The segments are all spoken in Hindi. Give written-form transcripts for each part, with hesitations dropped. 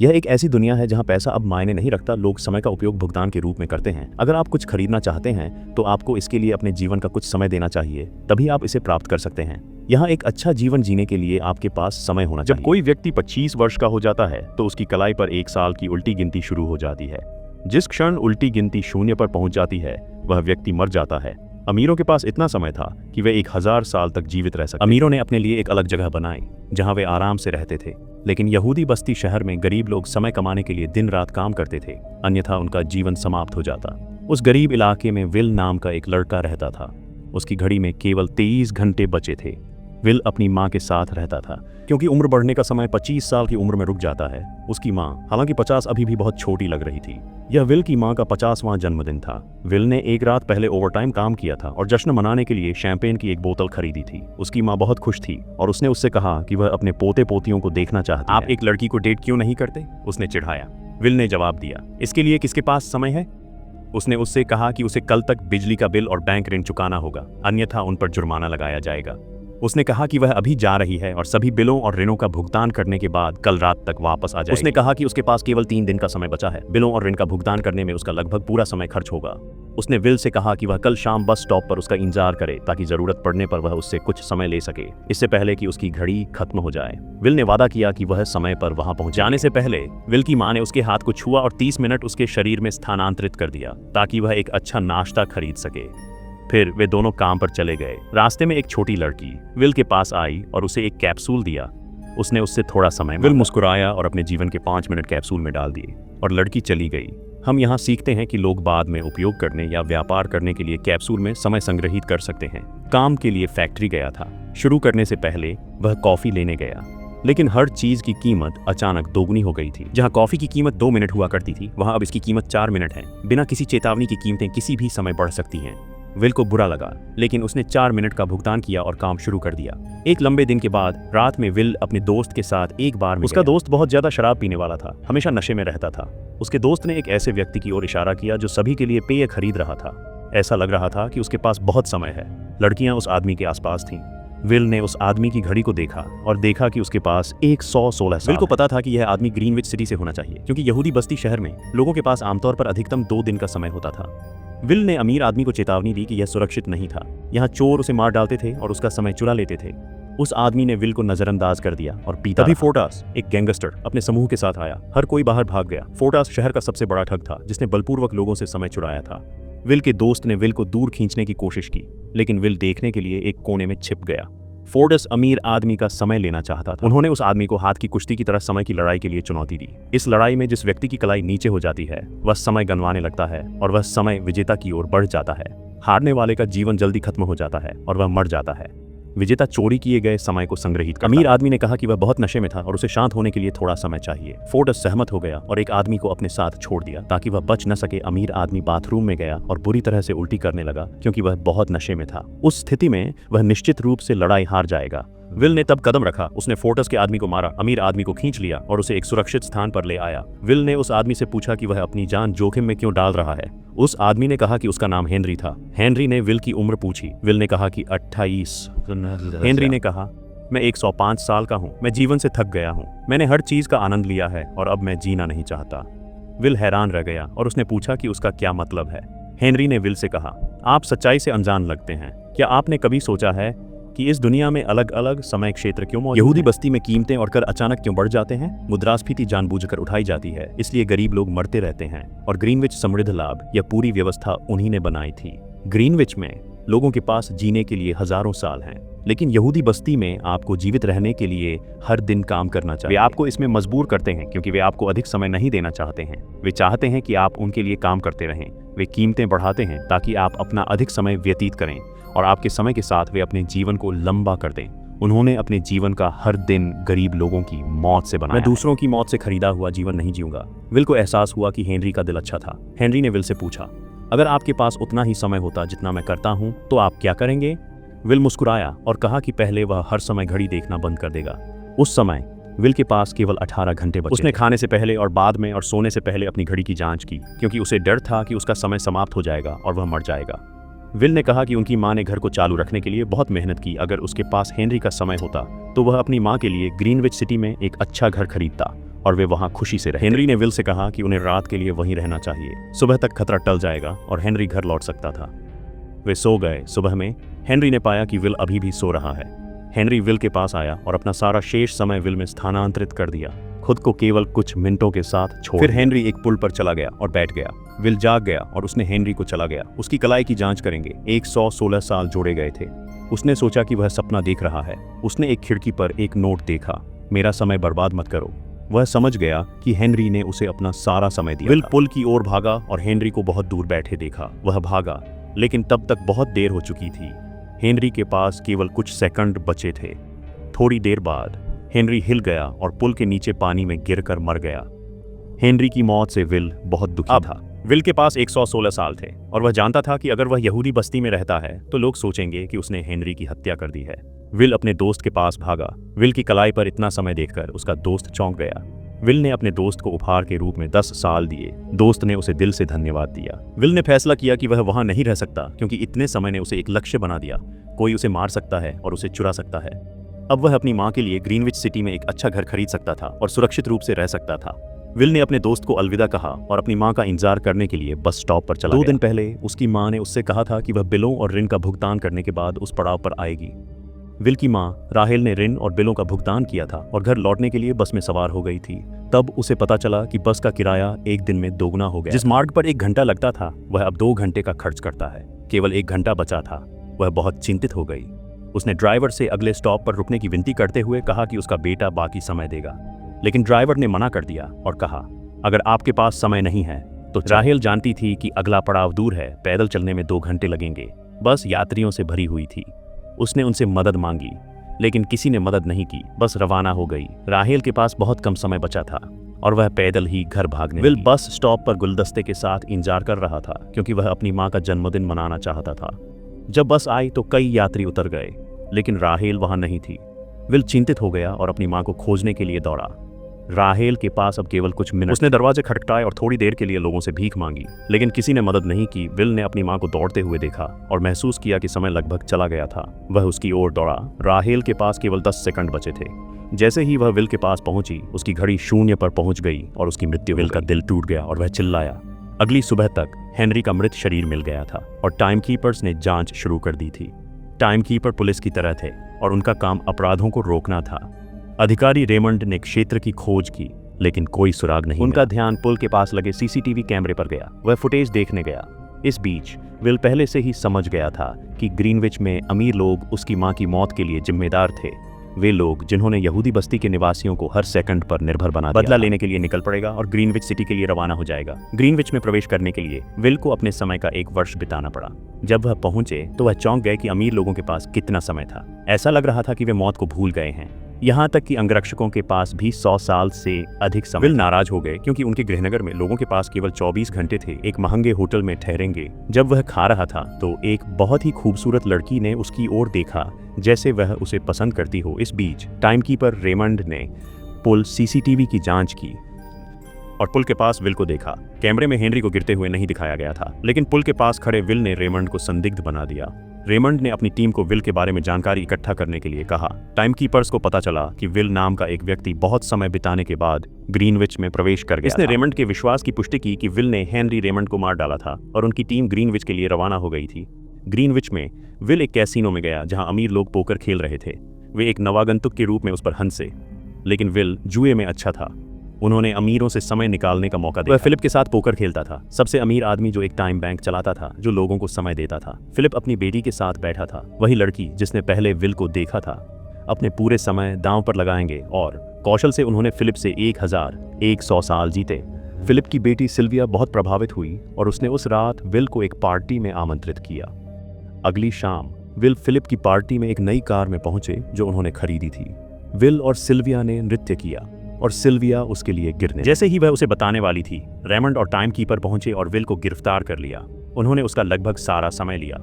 यह एक ऐसी दुनिया है जहां पैसा अब मायने नहीं रखता, लोग समय का उपयोग भुगतान के रूप में करते हैं। अगर आप कुछ खरीदना चाहते हैं तो आपको इसके लिए अपने जीवन का कुछ समय देना चाहिए, तभी आप इसे प्राप्त कर सकते हैं। यहाँ एक अच्छा जीवन जीने के लिए आपके पास समय होना चाहिए। जब कोई व्यक्ति 25 वर्ष का हो जाता है तो उसकी कलाई पर 1 साल की उल्टी गिनती शुरू हो जाती है। जिस क्षण उल्टी गिनती 0 पर पहुंच जाती है वह व्यक्ति मर जाता है। अमीरों के पास इतना समय था कि वे 1000 साल तक जीवित रह सकते। अमीरों ने अपने लिए एक अलग जगह बनाई जहां वे आराम से रहते थे, लेकिन यहूदी बस्ती शहर में गरीब लोग समय कमाने के लिए दिन रात काम करते थे, अन्यथा उनका जीवन समाप्त हो जाता। उस गरीब इलाके में विल नाम का एक लड़का रहता था। उसकी घड़ी में केवल 23 घंटे बचे थे। विल अपनी माँ के साथ रहता था। क्योंकि उम्र बढ़ने का समय 25 साल की उम्र में रुक जाता है, उसकी माँ, हालांकि 50 अभी भी बहुत छोटी लग रही थी। यह विल की माँ का 50वां जन्मदिन था। विल ने एक रात पहले ओवरटाइम काम किया था और जश्न मनाने के लिए शैंपेन की एक बोतल खरीदी थी। उसकी माँ बहुत खुश थी और उसने उससे कहा कि वह अपने पोते पोतियों को देखना चाहती है। आप एक लड़की को डेट क्यों नहीं करते? उसने चिढ़ाया। विल ने जवाब दिया, इसके लिए किसके पास समय है? उसने उससे कहा कि उसे कल तक बिजली का बिल और बैंक ऋण चुकाना होगा, अन्यथा उन पर जुर्माना लगाया जाएगा। उसने कहा कि वह अभी जा रही है और सभी बिलों और ऋणों का भुगतान करने के बाद कल रात तक वापस आ जाएगी। उसने कहा कि उसके पास केवल 3 दिन का समय बचा है। बिलों और ऋण का भुगतान करने में उसका लगभग पूरा समय खर्च होगा। उसने विल से कहा कि वह कल शाम बस स्टॉप पर उसका इंतजार करे ताकि जरूरत पड़ने पर वह उससे कुछ समय ले सके, इससे पहले कि उसकी घड़ी खत्म हो जाए। विल ने वादा किया कि वह समय पर वहां पहुंच जाने से पहले विल की मां ने उसके हाथ को छुआ और 30 मिनट उसके शरीर में स्थानांतरित कर दिया ताकि वह एक अच्छा नाश्ता खरीद सके। फिर वे दोनों काम पर चले गए। रास्ते में एक छोटी लड़की विल के पास आई और उसे एक कैप्सूल दिया। उसने उससे थोड़ा समय मांगा। विल मुस्कुराया और अपने जीवन के 5 मिनट कैप्सूल में डाल दिए और लड़की चली गई। हम यहाँ सीखते हैं कि लोग बाद में उपयोग करने या व्यापार करने के लिए कैप्सूल में समय संग्रहित कर सकते हैं। काम के लिए फैक्ट्री गया था। शुरू करने से पहले वह कॉफी लेने गया, लेकिन हर चीज की कीमत अचानक दोगुनी हो गई थी। जहां कॉफी की कीमत 2 मिनट हुआ करती थी, वहां अब इसकी कीमत 4 मिनट है। बिना किसी चेतावनी की कीमतें किसी भी समय बढ़ सकती हैं। विल को बुरा लगा, लेकिन उसने 4 मिनट का भुगतान किया और काम शुरू कर दिया। एक लंबे दिन के बाद रात में विल अपने दोस्त के साथ एक बार में उसका दोस्त बहुत ज्यादा शराब पीने वाला था, हमेशा नशे में रहता था। उसके दोस्त ने एक ऐसे व्यक्ति की ओर इशारा किया जो सभी के लिए पेय खरीद रहा था। ऐसा लग रहा था कि उसके पास बहुत समय है। लड़कियां उस आदमी के आसपास थीं। विल ने उस आदमी की घड़ी को देखा और देखा कि उसके पास 116 साल। विल को पता था कि यह आदमी ग्रीनविच सिटी से होना चाहिए, क्योंकि यहूदी बस्ती शहर में लोगों के पास आमतौर पर अधिकतम 2 दिन का समय होता था। विल ने अमीर आदमी को चेतावनी दी कि यह सुरक्षित नहीं था। यहाँ चोर उसे मार डालते थे और उसका समय चुरा लेते थे। उस आदमी ने विल को नजरअंदाज कर दिया और पीता। तभी फोर्टास, एक गैंगस्टर, अपने समूह के साथ आया। हर कोई बाहर भाग गया। फोर्टास शहर का सबसे बड़ा ठग था जिसने बलपूर्वक लोगों से समय चुराया था। विल के दोस्त ने विल को दूर खींचने की कोशिश की, लेकिन विल देखने के लिए एक कोने में छिप गया। फोर्टास अमीर आदमी का समय लेना चाहता था। उन्होंने उस आदमी को हाथ की कुश्ती की तरह समय की लड़ाई के लिए चुनौती दी। इस लड़ाई में जिस व्यक्ति की कलाई नीचे हो जाती है वह समय गंवाने लगता है और वह समय विजेता की ओर बढ़ जाता है। हारने वाले का जीवन जल्दी खत्म हो जाता है और वह मर जाता है। विजेता चोरी किए गए समय को संग्रहित करता है। अमीर आदमी ने कहा कि वह बहुत नशे में था और उसे शांत होने के लिए थोड़ा समय चाहिए। फोर्टास सहमत हो गया और एक आदमी को अपने साथ छोड़ दिया ताकि वह बच न सके। अमीर आदमी बाथरूम में गया और बुरी तरह से उल्टी करने लगा क्योंकि वह बहुत नशे में था। उस स्थिति में वह निश्चित रूप से लड़ाई हार जाएगा। विल ने तब कदम रखा। उसने फोर्टास के आदमी को मारा, अमीर आदमी को खींच लिया और उसे एक सुरक्षित स्थान पर ले आया। विल ने उस आदमी से पूछा कि वह अपनी जान जोखिम में क्यों डाल रहा है। उस आदमी ने कहा कि उसका नाम हेनरी था। हेनरी ने विल की उम्र पूछी। विल ने कहा कि 28। हेनरी ने कहा, मैं 105 साल का हूँ। मैं जीवन से थक गया हूँ। मैंने हर चीज का आनंद लिया है और अब मैं जीना नहीं चाहता। विल हैरान रह गया और उसने पूछा कि उसका क्या मतलब है। हेनरी ने विल से कहा, आप सच्चाई से अनजान लगते हैं। क्या आपने कभी सोचा है कि इस दुनिया में अलग अलग समय क्षेत्र क्यों मौजूद हैं? यहूदी बस्ती में कीमतें और कर अचानक क्यों बढ़ जाते हैं? मुद्रास्फीति जानबूझकर उठाई जाती है, इसलिए गरीब लोग मरते रहते हैं। और ग्रीनविच समृद्ध लाभ, यह पूरी व्यवस्था उन्हीं ने बनाई थी। ग्रीनविच में लोगों के पास जीने के लिए हजारों साल हैं, लेकिन यहूदी बस्ती में आपको जीवित रहने के लिए हर दिन काम करना चाहिए। वे आपको इसमें मजबूर करते हैं क्योंकि वे आपको अधिक समय नहीं देना चाहते हैं। वे चाहते हैं कि आप उनके लिए काम करते रहें। वे कीमतें बढ़ाते हैं ताकि आप अपना अधिक समय व्यतीत करें और आपके समय के साथ वे अपने जीवन को लंबा कर दें। उन्होंने अपने जीवन का हर दिन गरीब लोगों की मौत से बनाया। मैं दूसरों की मौत से खरीदा हुआ जीवन नहीं जीऊंगा। विल को एहसास हुआ कि हेनरी का दिल अच्छा था। हेनरी ने विल से पूछा, अगर आपके पास उतना ही समय होता जितना मैं करता हूं तो आप क्या करेंगे? विल मुस्कुराया और कहा कि पहले वह हर समय घड़ी देखना बंद कर देगा। उस समय विल के पास केवल 18 घंटे बचे। उसने खाने से पहले और बाद में और सोने से पहले अपनी घड़ी की जांच की क्योंकि उसे डर था कि उसका समय समाप्त हो जाएगा और वह मर जाएगा। विल ने कहा कि उनकी मां ने घर को चालू रखने के लिए बहुत मेहनत की। अगर उसके पास हेनरी का समय होता तो वह अपनी मां के लिए ग्रीनविच सिटी में एक अच्छा घर खरीदता और वे वहां खुशी से रहे। हेनरी ने विल से कहा कि उन्हें रात के लिए वहीं रहना चाहिए, सुबह तक खतरा टल जाएगा और हेनरी घर लौट सकता था। वे सो गए। सुबह में हेनरी ने पाया कि विल अभी भी सो रहा है। हेनरी विल के पास आया और अपना सारा शेष समय विल में स्थानांतरित कर दिया, खुद को केवल कुछ मिनटों के साथ छोड़। फिर हेनरी एक पुल पर चला गया और बैठ गया। विल जाग गया और उसने हेनरी को चला गया। उसकी कलाई की जांच करेंगे। 116 साल जोड़े गए थे। उसने सोचा कि वह सपना देख रहा है। उसने एक खिड़की पर एक नोट देखा, मेरा समय बर्बाद मत करो। वह समझ गया कि हेनरी ने उसे अपना सारा समय दिया। विल पुल की ओर भागा और हेनरी को बहुत दूर बैठे देखा। वह भागा, लेकिन तब तक बहुत देर हो चुकी थी। हेनरी के पास केवल कुछ सेकंड बचे थे। थोड़ी देर बाद हेनरी हिल गया और पुल के नीचे पानी में गिरकर मर गया। हेनरी की मौत से विल बहुत दुखी था। विल के पास 116 साल थे और वह जानता था कि अगर वह यहूदी बस्ती में रहता है तो लोग सोचेंगे कि उसने हेनरी की हत्या कर दी है। विल अपने दोस्त के पास भागा। विल की कलाई पर इतना समय देखकर उसका दोस्त चौंक गया। विल ने अपने दोस्त को उपहार के रूप में 10 साल दिए। दोस्त ने उसे दिल से धन्यवाद दिया। विल ने फैसला किया कि वह वहां नहीं रह सकता, क्योंकि इतने समय ने उसे एक लक्ष्य बना दिया। कोई उसे मार सकता है और उसे चुरा सकता है। अब वह अपनी मां के लिए ग्रीनविच सिटी में एक अच्छा घर खरीद सकता था और सुरक्षित रूप से रह सकता था। विल ने अपने दोस्त को अलविदा कहा और अपनी मां का इंतजार करने के लिए बस स्टॉप पर चला गया। 2 दिन पहले उसकी मां ने उससे कहा था कि वह बिलों और ऋण का भुगतान करने के बाद उस पड़ाव पर आएगी। विल की मां राहेल ने ऋण और बिलों का भुगतान किया था और घर लौटने के लिए बस में सवार हो गई थी। तब उसे पता चला कि बस का किराया एक दिन में दोगुना हो गया। जिस मार्ग पर 1 घंटा लगता था वह अब 2 घंटे का खर्च करता है। केवल 1 घंटा बचा था। वह बहुत चिंतित हो गई। उसने ड्राइवर से अगले स्टॉप पर रुकने की विनती करते हुए कहा कि उसका बेटा बाकी समय देगा, लेकिन ड्राइवर ने मना कर दिया और कहा, अगर आपके पास समय नहीं है तो राहेल जानती थी कि अगला पड़ाव दूर है। पैदल चलने में 2 घंटे लगेंगे। बस यात्रियों से भरी हुई थी। उसने उनसे मदद मांगी, लेकिन किसी ने मदद नहीं की। बस रवाना हो गई। राहेल के पास बहुत कम समय बचा था और वह पैदल ही घर भागने लगी। विल बस स्टॉप पर गुलदस्ते के साथ इंतजार कर रहा था, क्योंकि वह अपनी मां का जन्मदिन मनाना चाहता था। जब बस आई तो कई यात्री उतर गए, लेकिन राहेल वहां नहीं थी। विल चिंतित हो गया और अपनी मां को खोजने के लिए दौड़ा। राहेल के पास अब केवल कुछ मिनट। उसने दरवाजे खटखटाए और थोड़ी देर के लिए लोगों से भीख मांगी, लेकिन किसी ने मदद नहीं की। विल ने अपनी मां को दौड़ते हुए देखा और महसूस किया कि समय लगभग चला गया था। वह उसकी ओर दौड़ा। राहेल के पास केवल 10 सेकंड बचे थे। जैसे ही वह विल के पास पहुंची, उसकी घड़ी 0 पर पहुंच गई और उसकी मृत्यु। विल का दिल टूट गया और वह चिल्लाया। अगली सुबह तक हेनरी का मृत शरीर मिल गया था और टाइमकीपर्स ने जांच शुरू कर दी थी। टाइमकीपर पुलिस की तरह थे और उनका काम अपराधों को रोकना था। अधिकारी रेमंड ने क्षेत्र की खोज की, लेकिन कोई सुराग नहीं। उनका ध्यान पुल के पास लगे सीसीटीवी कैमरे पर गया। वह फुटेज देखने गया। इस बीच विल पहले से ही समझ गया था कि ग्रीनविच में अमीर लोग उसकी मां की मौत के लिए जिम्मेदार थे। वे लोग जिन्होंने यहूदी बस्ती के निवासियों को हर सेकंड पर निर्भर बना दिया। बदला लेने के लिए निकल पड़ेगा और ग्रीनविच सिटी के लिए रवाना हो जाएगा। ग्रीनविच में प्रवेश करने के लिए विल को अपने समय का 1 वर्ष बिताना पड़ा। जब वह पहुंचे तो वह चौंक गए कि अमीर लोगों के पास कितना समय था। ऐसा लग रहा था कि वे मौत को भूल गए हैं। यहाँ तक कि अंगरक्षकों के पास भी 100 साल से अधिक समय। विल नाराज हो गए क्योंकि उनके गृहनगर में लोगों के पास केवल 24 घंटे थे एक महंगे होटल में ठहरेंगे। जब वह खा रहा था तो एक बहुत ही खूबसूरत लड़की ने उसकी ओर देखा, जैसे वह उसे पसंद करती हो। इस बीच टाइमकीपर रेमंड ने पुल सीसीटीवी की जांच की और पुल के पास विल को देखा। कैमरे में हेनरी को गिरते हुए नहीं दिखाया गया था, लेकिन पुल के पास खड़े विल ने रेमंड को संदिग्ध बना दिया। रेमंड ने अपनी टीम को विल के बारे में जानकारी इकट्ठा करने के लिए कहा। टाइमकीपर्स को पता चला कि विल नाम का एक व्यक्ति बहुत समय बिताने के बाद ग्रीनविच में प्रवेश कर गया। इसने रेमंड के विश्वास की पुष्टि की कि विल ने हेनरी रेमंड को मार डाला था और उनकी टीम ग्रीनविच के लिए रवाना हो गई थी। ग्रीनविच में विल एक कैसीनो में गया जहां अमीर लोग पोकर खेल रहे थे। वे एक नवागंतुक के रूप में उस पर हंसे, लेकिन विल जुए में अच्छा था। उन्होंने अमीरों से समय निकालने का मौका दिया। वह फिलिप के साथ पोकर खेलता था, सबसे अमीर आदमी जो एक टाइम बैंक चलाता था, जो लोगों को समय देता था। फिलिप अपनी बेटी के साथ बैठा था, वही लड़की जिसने पहले विल को देखा था। अपने पूरे समय दांव पर लगाएंगे और कौशल से उन्होंने फिलिप से 1100 साल जीते। फिलिप की बेटी सिल्विया बहुत प्रभावित हुई और उसने उस रात विल को एक पार्टी में आमंत्रित किया। अगली शाम विल फिलिप की पार्टी में एक नई कार में पहुंचे जो उन्होंने खरीदी थी। विल और सिल्विया ने नृत्य किया और सिल्विया उसके लिए गिरने। जैसे ही वह उसे बताने वाली थी, रेमंड और टाइमकीपर पहुंचे और विल को गिरफ्तार कर लिया। उन्होंने उसका लगभग सारा समय लिया।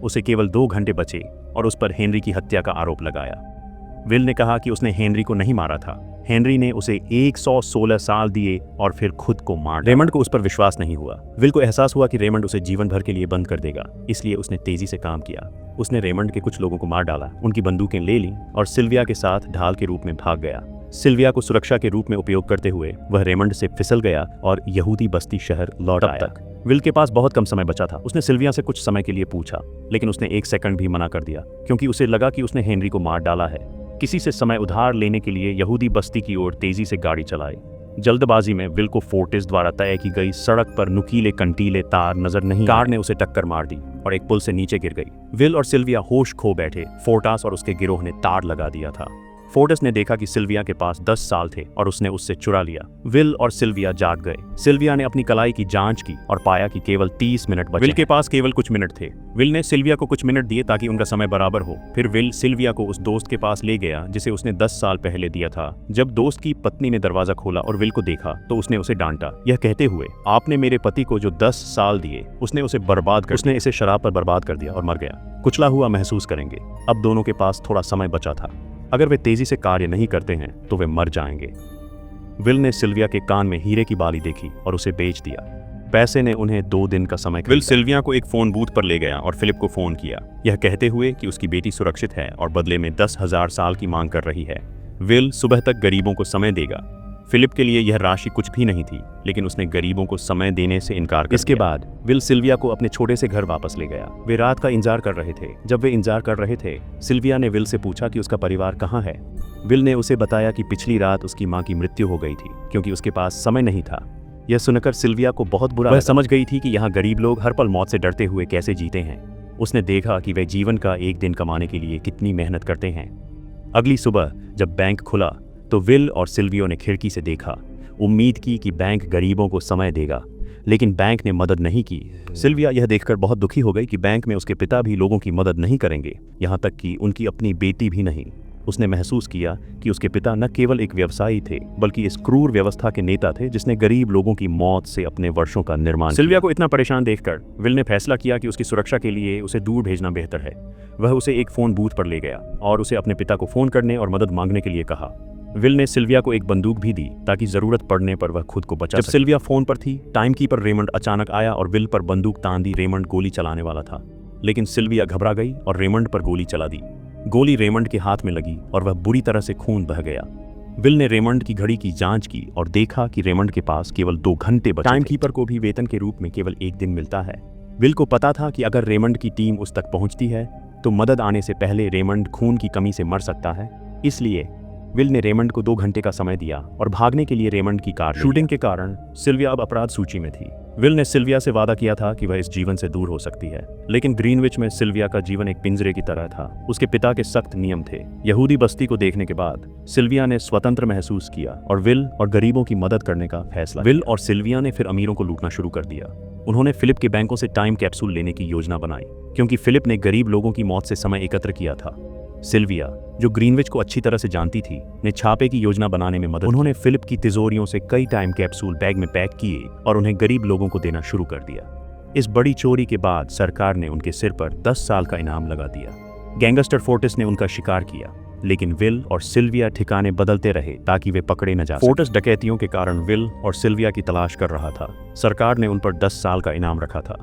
उसे केवल 2 घंटे बचे और उस पर हेनरी की हत्या का आरोप लगाया। विल ने कहा कि उसने हेनरी को नहीं मारा था। हेनरी ने उसे 116 साल दिए और फिर खुद को मार डाला। रेमंड को उस पर विश्वास नहीं हुआ। विल को एहसास हुआ कि रेमंड उसे जीवन भर के लिए बंद कर देगा, इसलिए उसने तेजी से काम किया। उसने रेमंड के कुछ लोगों को मार डाला, उनकी बंदूकें ले लीं और सिल्विया के साथ ढाल के रूप में भाग गया। सिल्विया को सुरक्षा के रूप में उपयोग करते हुए वह रेमंड से फिसल गया और यहूदी बस्ती शहर लौट आया। विल के पास बहुत कम समय बचा था। उसने सिल्विया से कुछ समय के लिए पूछा, लेकिन उसने 1 सेकंड भी मना कर दिया, क्योंकि उसे लगा कि उसने हेनरी को मार डाला है। किसी से समय उधार लेने के लिए यहूदी बस्ती की ओर तेजी से गाड़ी चलाई। जल्दबाजी में विल को फोर्टिस द्वारा तय की गई सड़क पर नुकीले कंटीले तार नजर नहीं। कार ने उसे टक्कर मार दी और एक पुल से नीचे गिर गई। विल और सिल्विया होश खो बैठे। फोर्टास और उसके गिरोह ने तार लगा दिया था। फोर्टिस ने देखा कि सिल्विया के पास 10 साल थे और उसने उससे चुरा लिया। विल और सिल्विया जाग गए। सिल्विया ने अपनी कलाई की जांच की और पाया कि केवल 30 मिनट बचे। विल के पास केवल कुछ मिनट थे। विल ने सिल्विया को कुछ मिनट दिए ताकि उनका समय बराबर हो। फिर विल सिल्विया को उस दोस्त के पास ले गया जिसे उसने 10 साल पहले दिया था। जब दोस्त की पत्नी ने दरवाजा खोला और विल को देखा तो उसने उसे डांटा, यह कहते हुए, आपने मेरे पति को जो 10 साल दिए उसने उसे बर्बाद कर, उसने इसे शराब पर बर्बाद कर दिया और मर गया। कुचला हुआ महसूस करेंगे। अब दोनों के पास थोड़ा समय बचा था। अगर वे तेजी से कार्य नहीं करते हैं तो वे मर जाएंगे। विल ने सिल्विया के कान में हीरे की बाली देखी और उसे बेच दिया। पैसे ने उन्हें 2 दिन का समय। विल सिल्विया को एक फोन बूथ पर ले गया और फिलिप को फोन किया, यह कहते हुए कि उसकी बेटी सुरक्षित है और बदले में 10,000 साल की मांग कर रही है। विल सुबह तक गरीबों को समय देगा। फिलिप के लिए यह राशि कुछ भी नहीं थी, लेकिन उसने गरीबों को समय देने से इनकार कर दिया। इसके बाद विल सिल्विया को अपने छोटे से घर वापस ले गया। वे रात का इंतजार कर रहे थे। जब वे इंतजार कर रहे थे, सिल्विया ने विल से पूछा कि उसका परिवार कहाँ है। विल ने उसे बताया कि पिछली रात उसकी माँ की मृत्यु हो गई थी क्योंकि उसके पास समय नहीं था। यह सुनकर सिल्विया को बहुत बुरा लगा। वह समझ गई थी कि यहाँ गरीब लोग हर पल मौत से डरते हुए कैसे जीते हैं। उसने देखा कि वे जीवन का एक दिन कमाने के लिए कितनी मेहनत करते हैं। अगली सुबह जब बैंक खुला तो विल और सिल्विया ने खिड़की से देखा। उम्मीद की कि बैंक गरीबों को समय देगा, लेकिन बैंक ने मदद नहीं की। सिल्विया यह देखकर बहुत दुखी हो गई कि बैंक में उसके पिता भी लोगों की मदद नहीं करेंगे, यहाँ तक कि उनकी अपनी बेटी भी नहीं। उसने महसूस किया कि उसके पिता न केवल एक व्यवसायी थे, बल्कि इस क्रूर व्यवस्था के नेता थे जिसने गरीब लोगों की मौत से अपने वर्षों का निर्माण किया। सिल्विया को इतना परेशान देखकर विल ने फैसला किया कि उसकी सुरक्षा के लिए उसे दूर भेजना बेहतर है। वह उसे एक फोन बूथ पर ले गया और उसे अपने पिता को फोन करने और मदद मांगने के लिए कहा। विल ने सिल्विया को एक बंदूक भी दी ताकि जरूरत पड़ने पर वह खुद को बचा सके। जब सिल्विया फोन पर थी, टाइमकीपर रेमंड अचानक आया और विल पर बंदूक तान दी। रेमंड गोली चलाने वाला था, लेकिन सिल्विया घबरा गई और रेमंड पर गोली चला दी। गोली रेमंड के हाथ में लगी और वह बुरी तरह से खून बह गया। विल ने रेमंड की घड़ी की जांच की और देखा कि रेमंड के पास केवल 2 घंटे बचे थे। टाइमकीपर को भी वेतन के रूप में केवल 1 दिन मिलता है। विल को पता था कि अगर रेमंड की टीम उस तक पहुंचती है तो मदद आने से पहले रेमंड खून की कमी से मर सकता है। इसलिए विल ने रेमंड को 2 घंटे का समय दिया और भागने के लिए रेमंड की कार। शूटिंग के कारण सिल्विया अब अपराध सूची में थी। विल ने सिल्विया से वादा किया था कि वह इस जीवन से दूर हो सकती है, लेकिन ग्रीनविच में सिल्विया का जीवन एक पिंजरे की तरह था। उसके पिता के सख्त नियम थे। यहूदी बस्ती को देखने के बाद सिल्विया ने स्वतंत्र महसूस किया और विल और गरीबों की मदद करने का फैसला। विल और सिल्विया ने फिर अमीरों को लूटना शुरू कर दिया। उन्होंने फिलिप के बैंकों से टाइम कैप्सूल लेने की योजना बनाई, क्योंकि फिलिप ने गरीब लोगों की मौत से समय एकत्र किया था। सिल्विया, जो ग्रीनविच को अच्छी तरह से जानती थी, ने छापे की योजना बनाने में मदद। उन्होंने फिलिप की तिजोरियों से कई टाइम कैप्सूल बैग में पैक किए और उन्हें गरीब लोगों को देना शुरू कर दिया। इस बड़ी चोरी के बाद सरकार ने उनके सिर पर 10 साल का इनाम लगा दिया। गैंगस्टर फोर्टिस ने उनका शिकार किया, लेकिन विल और सिल्विया ठिकाने बदलते रहे ताकि वे पकड़े न जा सकें। फोर्टिस डकैतियों के कारण विल और सिल्विया की तलाश कर रहा था। सरकार ने उन पर 10 साल का इनाम रखा था।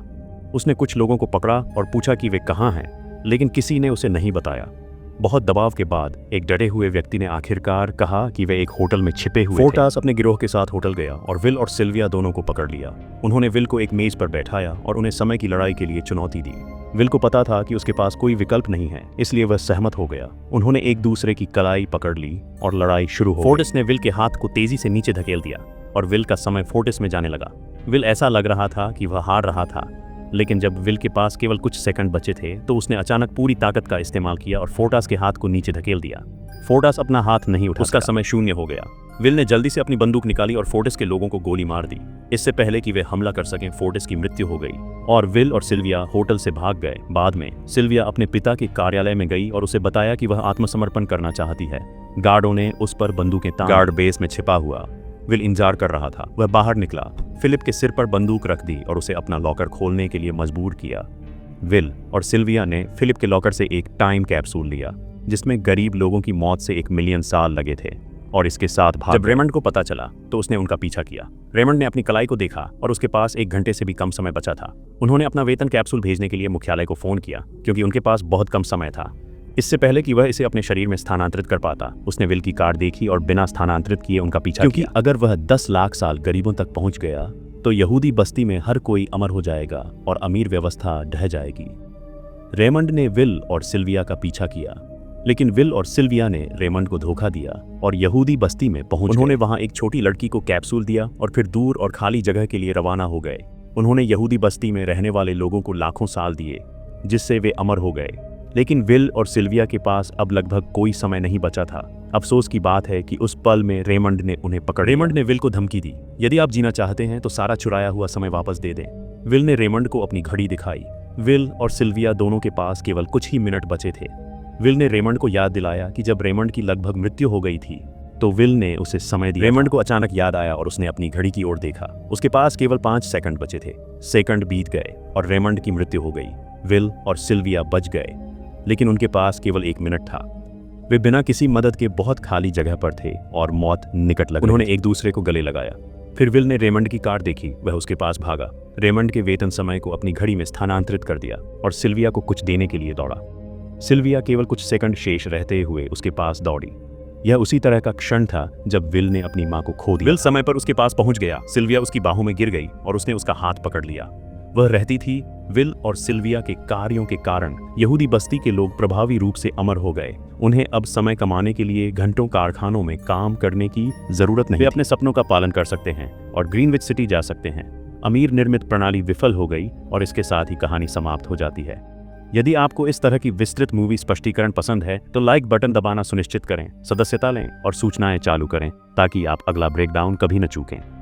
उसने कुछ लोगों को पकड़ा और पूछा कि वे कहाँ हैं, लेकिन किसी ने उसे नहीं बताया। बहुत दबाव के बाद एक डरे हुए व्यक्ति ने आखिरकार कहा कि वे एक होटल में छिपे हुए थे। फोर्टास अपने गिरोह के साथ होटल गया और विल और सिल्विया दोनों को पकड़ लिया। उन्होंने विल को एक मेज पर बैठाया और उन्हें समय की लड़ाई के लिए चुनौती दी। विल को पता था कि उसके पास कोई विकल्प नहीं है, इसलिए वह सहमत हो गया। उन्होंने एक दूसरे की कलाई पकड़ ली और लड़ाई शुरू हो गई। फोर्टिस ने विल के हाथ को तेजी से नीचे धकेल दिया और विल का समय फोर्टिस में जाने लगा। विल ऐसा लग रहा था कि वह हार रहा था, लेकिन जब विल के पास केवल कुछ सेकंड बचे थे तो उसने अचानक पूरी ताकत का इस्तेमाल किया और फोर्टास के हाथ को नीचे धकेल दिया। फोर्टास अपना हाथ नहीं उठा, उसका समय शून्य हो गया। विल ने जल्दी से अपनी बंदूक निकाली और फोर्टिस के लोगों को गोली मार दी। इससे पहले कि वे हमला कर सकें, फोर्टिस की मृत्यु हो गई और विल और सिल्विया होटल से भाग गए। बाद में सिल्विया अपने पिता के कार्यालय में गई और उसे बताया कि वह आत्मसमर्पण करना चाहती है। गार्डों ने उस पर बंदूकें तान। गार्ड बेस में छिपा हुआ विल इंतजार कर रहा था। वह बाहर निकला, फिलिप के सिर पर बंदूक रख दी और उसे अपना लॉकर खोलने के लिए मजबूर किया। विल और सिल्विया ने फिलिप के लॉकर से एक टाइम कैप्सूल लिया जिसमें गरीब लोगों की मौत से 1 मिलियन साल लगे थे और इसके साथ भाग। जब रेमंड को पता चला तो उसने उनका पीछा किया। रेमंड ने अपनी कलाई को देखा और उसके पास 1 घंटे से भी कम समय बचा था। उन्होंने अपना वेतन कैप्सूल भेजने के लिए मुख्यालय को फोन किया क्योंकि उनके पास बहुत कम समय था। इससे पहले कि वह इसे अपने शरीर में स्थानांतरित कर पाता, उसने विल की कार देखी और बिना स्थानांतरित किए उनका पीछा क्योंकि किया। अगर वह 10 लाख साल गरीबों तक पहुंच गया तो यहूदी बस्ती में हर कोई अमर हो जाएगा और अमीर व्यवस्था ढह जाएगी। रेमंड ने विल और सिल्विया का पीछा किया, लेकिन विल और सिल्विया ने रेमंड को धोखा दिया और यहूदी बस्ती में पहुंच गए। उन्होंने वहां एक छोटी लड़की को कैप्सूल दिया और फिर दूर और खाली जगह के लिए रवाना हो गए। उन्होंने यहूदी बस्ती में रहने वाले लोगों को लाखों साल दिए, जिससे वे अमर हो गए। लेकिन विल और सिल्विया के पास अब लगभग कोई समय नहीं बचा था। अफसोस की बात है कि उस पल में रेमंड ने उन्हें पकड़ लिया। रेमंड ने विल को धमकी दी, यदि आप जीना चाहते हैं तो सारा चुराया हुआ समय वापस दे दें। विल ने रेमंड को अपनी घड़ी दिखाई। विल और सिल्विया दोनों के पास केवल कुछ ही मिनट बचे थे। विल ने रेमंड को याद दिलाया कि जब रेमंड की लगभग मृत्यु हो गई थी तो विल ने उसे समय दिया। रेमंड को अचानक याद आया और उसने अपनी घड़ी की ओर देखा। उसके पास केवल 5 सेकंड बचे थे। सेकंड बीत गए और रेमंड की मृत्यु हो गई। विल और सिल्विया बच गए, लेकिन उनके पास केवल 1 मिनट था। वे बिना किसी मदद के बहुत खाली जगह पर थे और मौत निकट लग रही थी। उन्होंने एक दूसरे को गले लगाया। फिर विल ने रेमंड की कार देखी, वह उसके पास भागा, रेमंड के वेतन समय को अपनी घड़ी में स्थानांतरित कर दिया और सिल्विया को कुछ देने के लिए दौड़ा। सिल्विया केवल कुछ सेकंड शेष रहते हुए उसके पास दौड़ी। यह उसी तरह का क्षण था जब विल ने अपनी मां को खो दिया। विल समय पर उसके पास पहुंच गया। सिल्विया उसकी बाहों में गिर गई और उसने उसका हाथ पकड़ लिया। वह रहती थी। विल और सिल्विया के कार्यों के कारण यहूदी बस्ती के लोग प्रभावी रूप से अमर हो गए। उन्हें अब समय कमाने के लिए घंटों कारखानों में काम करने की जरूरत नहीं। वे अपने सपनों का पालन कर सकते हैं और ग्रीनविच सिटी जा सकते हैं। अमीर निर्मित प्रणाली विफल हो गई और इसके साथ ही कहानी समाप्त हो जाती है। यदि आपको इस तरह की विस्तृत मूवी स्पष्टीकरण पसंद है तो लाइक बटन दबाना सुनिश्चित करें, सदस्यता लें और सूचनाएं चालू करें ताकि आप अगला ब्रेकडाउन कभी न चूकें।